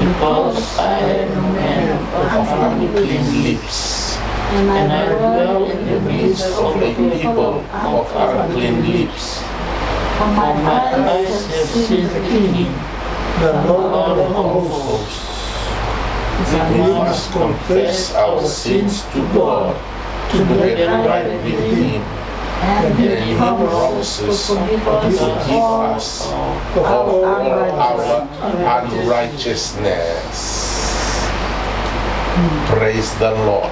because I am a man of unclean lips, and I dwell in the midst of a people of unclean lips. For my my eyes have seen the King, the Lord Lord of of hosts. We must confess our sins to God to get right with Him, and and He promises to forgive us of all our unrighteousness. Praise the Lord.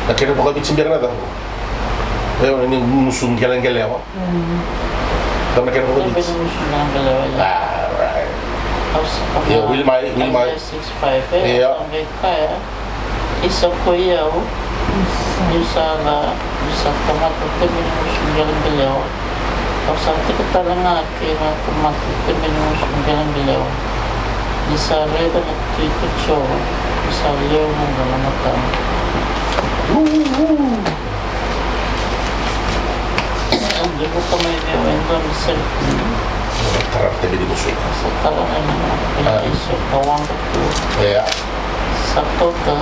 Nakita mo kami simbiyan na ito. Ini musuh geleng-geleng apa? Kamu nakita mo kami? Alright. Yeah, will my 6'5" Yeah. Sampai kaya isa ko yaw isa tomat itu minum jalan beliau sampai kita lengah kira tomat itu minum jalan beliau bisa reda itu coba bisa liau dalam mata di buka media untuk selfie Tarap tabi di musuh. sekarang ini isu kawang itu Ya. satu ke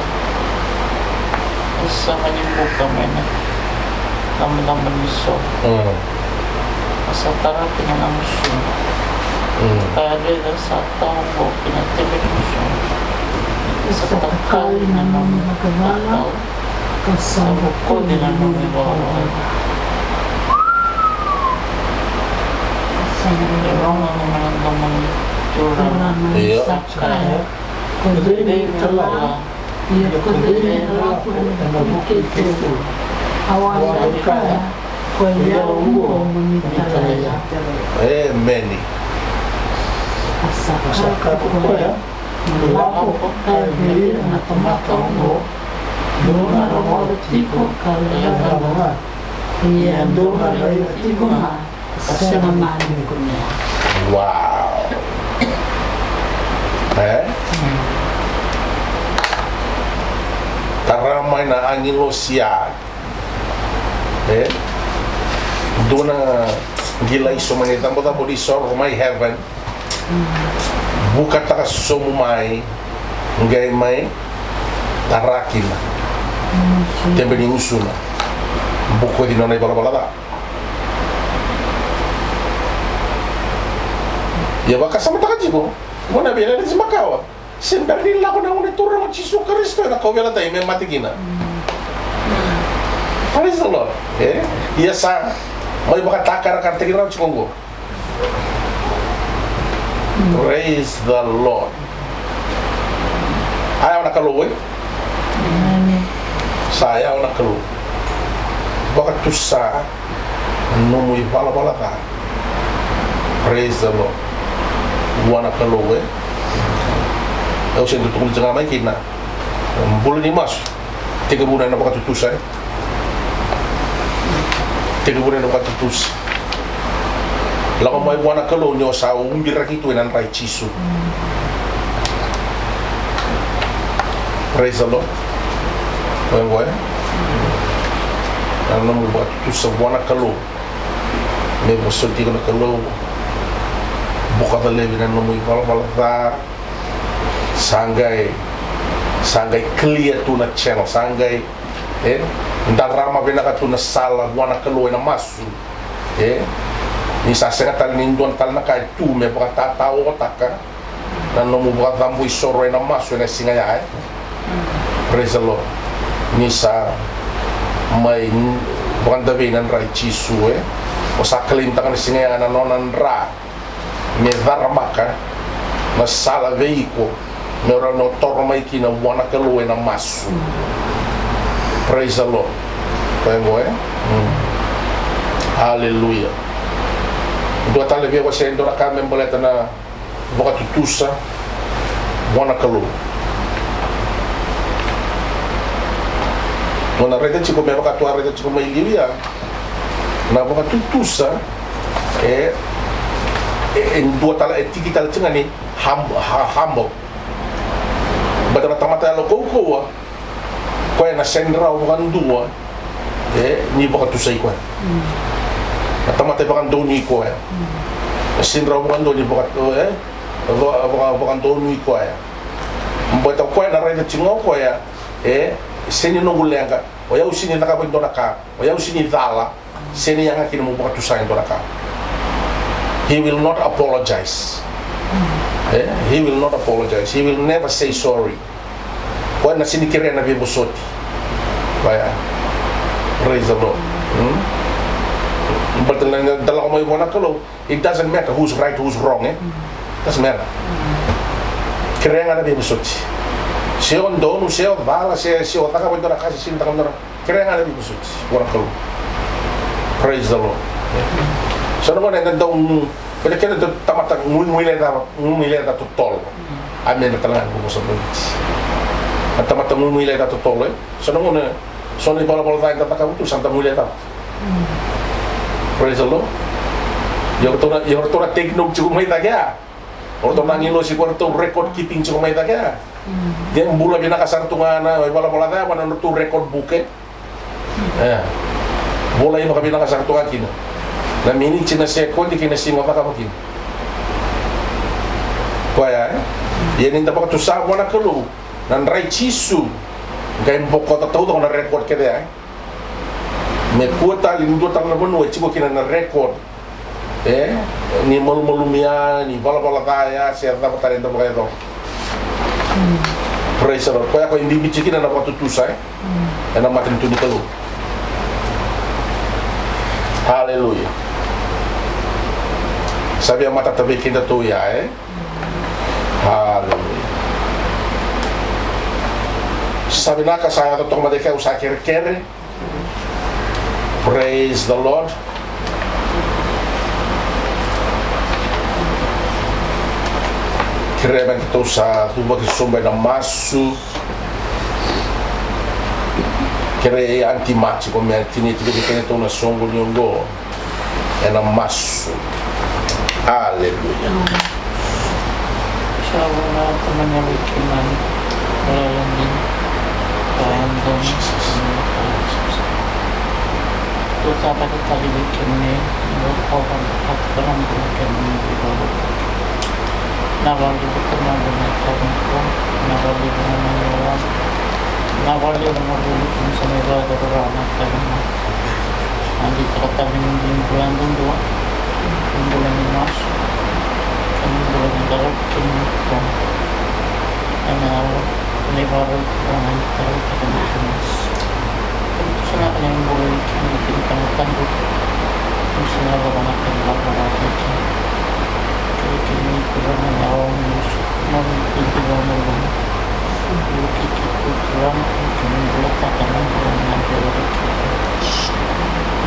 isa menyembuh kami na naman iso sa tara pinanamusyo kaya rin sa taong ko pinatibig musyo sa takal na naman nakabalaw sa buko din na naman ibawa Ewan ang naman tura Iya. sa kaya kundi talaga Ia kundi rapu dan begitu awal kaya kuya umum meminta Amen. asal kuya melakukan kaya mata-mata Dona rawat tiko kaya baba ia dona rawat tiko ma selamat kunya Wow. Taramay na angin lo siya. Doon na gilay sumanita mo tamo di sor my heaven. Bukat ka sumumay ngay may tarakin. Tembe ni usuna. Buko di nonay bala-balada. Ya baka sama takajibo. Mo na bilang si Makawa. Sendiri lah ko na unay turang ng Jesu Kristo na kawala tayo may matigina. Praise the Lord. Iya sa may baka takar kartigin raw chungo. Praise the Lord. wana kalau saya wana kalau baka tusa nomu bala ta praise the Lord wana kalau eu sento tukul jangan mai kina boleh ni mas 3 bulan na baka tutusa 3 bulan na baka tutusa lako mai wana kalau nyo sa umbira kitu enan rai chisu praise the Lord gue ano mo ba tu sa wana kalau me bosolti ko na kalau buka da levi na mo bala da sangai clear tu na channel sangai ndarama bena ka tu na sala wana kalau na masu ni sa senga tal ni don tal na kai tu me ba ta o taka na no mo ba dambu isoro na masu na singa ya praise the Lord ni sa may bukan dabi nan rai chisu o sa kalimtakan singa na nonan ra me varmaka na sala veiko me ora no torma ikina wana kalu na masu praise the Lord pengo hallelujah dua tale be ko sendo na kame mboleta na boka tutusa wana kalu Nona rete chico me baka tua rete chico mai liria na baka tutusa en dua tala tiki tala tinga ni hambo badana tamata lo koko ko na sendra o dua ni baka tusai ko na tamata baka doni ko na sendra o doni baka baka doni ko mbota ko na rete chingo ko seni no gulenga o ya usini nakabo ndonaka o ya usini dhala seni yanga kina mo baka tusai ndonaka he will not apologize he will not apologize he will never say sorry ko na sini kire na bibo soti baya praise the Lord but dala ko may bona kalo it doesn't matter who's right who's wrong doesn't matter kire nga na bibo soti Seo dono seo bala seo taka boy dora kasi sin taka dora kira nga nabi kusut wala kalu praise the Lord so no na daw pwede kaya tamata ngumile da tutol amen na talaga ko sa bulit at tamata ngumile da tutol so no na so ni bala tayo taka buto santa ngumile da praise the Lord yo to na take note ko may tagaya o to nangilo si kwarto record keeping ko may tagaya dia mbula bina kasartungan na wala tayo mana tu record book bola yung makabina kasartungan kina na mini china second di kina singo ka kapakin kaya yan hindi pa katusa wala kalu nan rai chisu gay mboko tataw ko na record kaya me kuota lindo tang na bono chiko kina na record ni malumia ni bala tayo siya dapat tayo ito kaya to praise the Lord kaya ko hindi bichikin na napatutusay na matin ito ni kalu hallelujah sabi ang matatabi kita to ya hallelujah sabi na kasaya to tong madeka usakir kere praise the Lord Kireben kita sa tubag sumbay na masu kire anti-machi come tiniti che tenete una songo nyongo e na masu alleluia Inshallah teman yang beriman dalam dan tu sampai tadi bikin ni orang orang bikin nawal itu kena dengan kawan nawal itu dengan nawal itu dengan misalnya ada orang karena nanti kata bulan dua bulan Mas bulan dalam kemudian karena ini baru orang tahu kita Mas itu sangat yang boleh kita tanggung misalnya orang akan melakukan ini kurang awam mau itu mau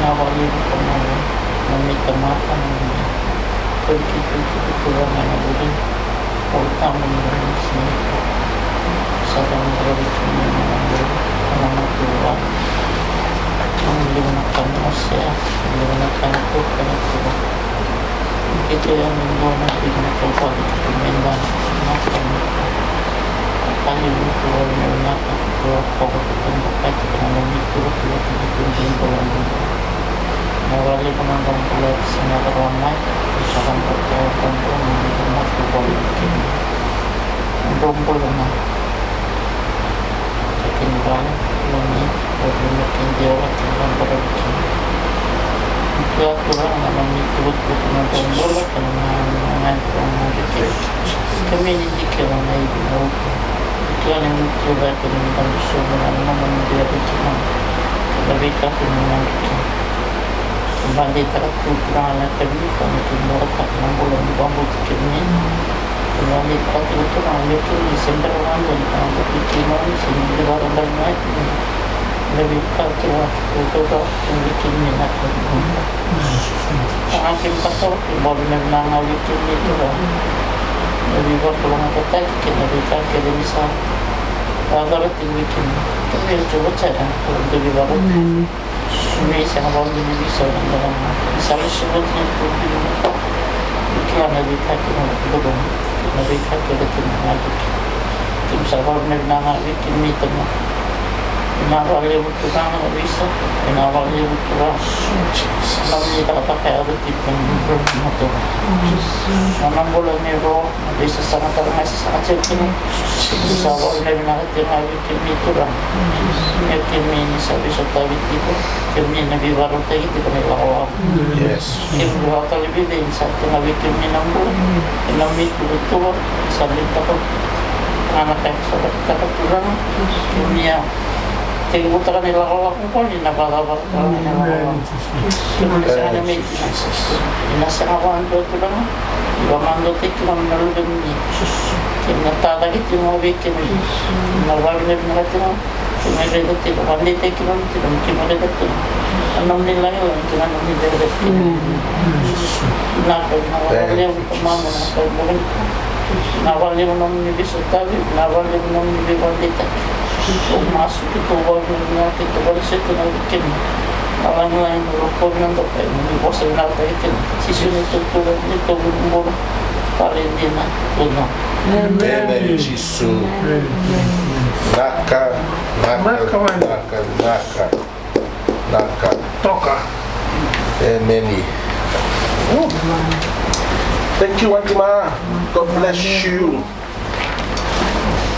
ngawali ko meminta maaf namanya begitu kekurangan udah utama dari sini sedang berbicara mengambil anak tua menggunakan usia menggunakan Tuhan itu yang membuat nanti mencoba dipermendan makan akan dibuat menggunakan dua pokok tempat dengan itu dua tujuh bulan awalnya penonton kuliah sinar ramai misalkan berkaitan dengan politik rumpul dengan ketimbang ini berbikin jawab tentang politik itu aturan dalam itu penonton bola dengan politik kami ini dikira itu itu yang coba penonton sebenarnya menjadi cuma lebih kafir mengenai balik kultural kami kami timurkan bulan bambu kini kembali ke kultural itu Desember dan tahun kecil sehingga orang banyak lebih kultural kultural yang bikin minat akhir pasal baru menang bikin itu lah lebih berpeluang kita lebih kaki bisa agar bikin kita coba cara untuk dibawa ini sangat bisa dalam misalnya sebutnya ikan lebih kaki belum lebih kaki lebih lagi tim sabar menang bikin itu awalnya butuh nggak bisa awalnya butuh namanya tak pakai ada tipe motor 6 bulan euro bisa sangat termasuk sangat kecil bisa awalnya menang bikin itu lah kami ini bisa tahu itu kami nabi baru tadi kita melawan kami dua kali lebih satu nabi kami 6 bulan 6 itu betul sambil takut anak yang sudah takut kurang kami yang Tinggal nilai pun ini apa-apa misalnya nasa awan itu lang bamando tikman nalulun ni kinata lagi timo bikin nawal ni natin kami itu tidak pandai tikman tidak kami itu anam nilai lang kami ni beres nak nawal ni mama nak nawal ni mama ni bisa tahu nawal ni mama ni pandai masuk itu warna kita balik situ nak bikin orang lain rokok nanti ini bosan nak bikin sisi itu turun itu umur paling dina puno. Amen Yesus. Naka. Toka. Amen. Thank you, Auntie Ma. God bless you.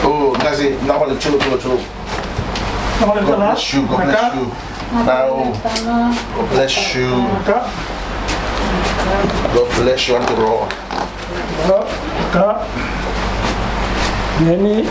Oh, Nazi, now I want to chill. God bless you. Now, God bless you. God bless you, Auntie Ro. Many.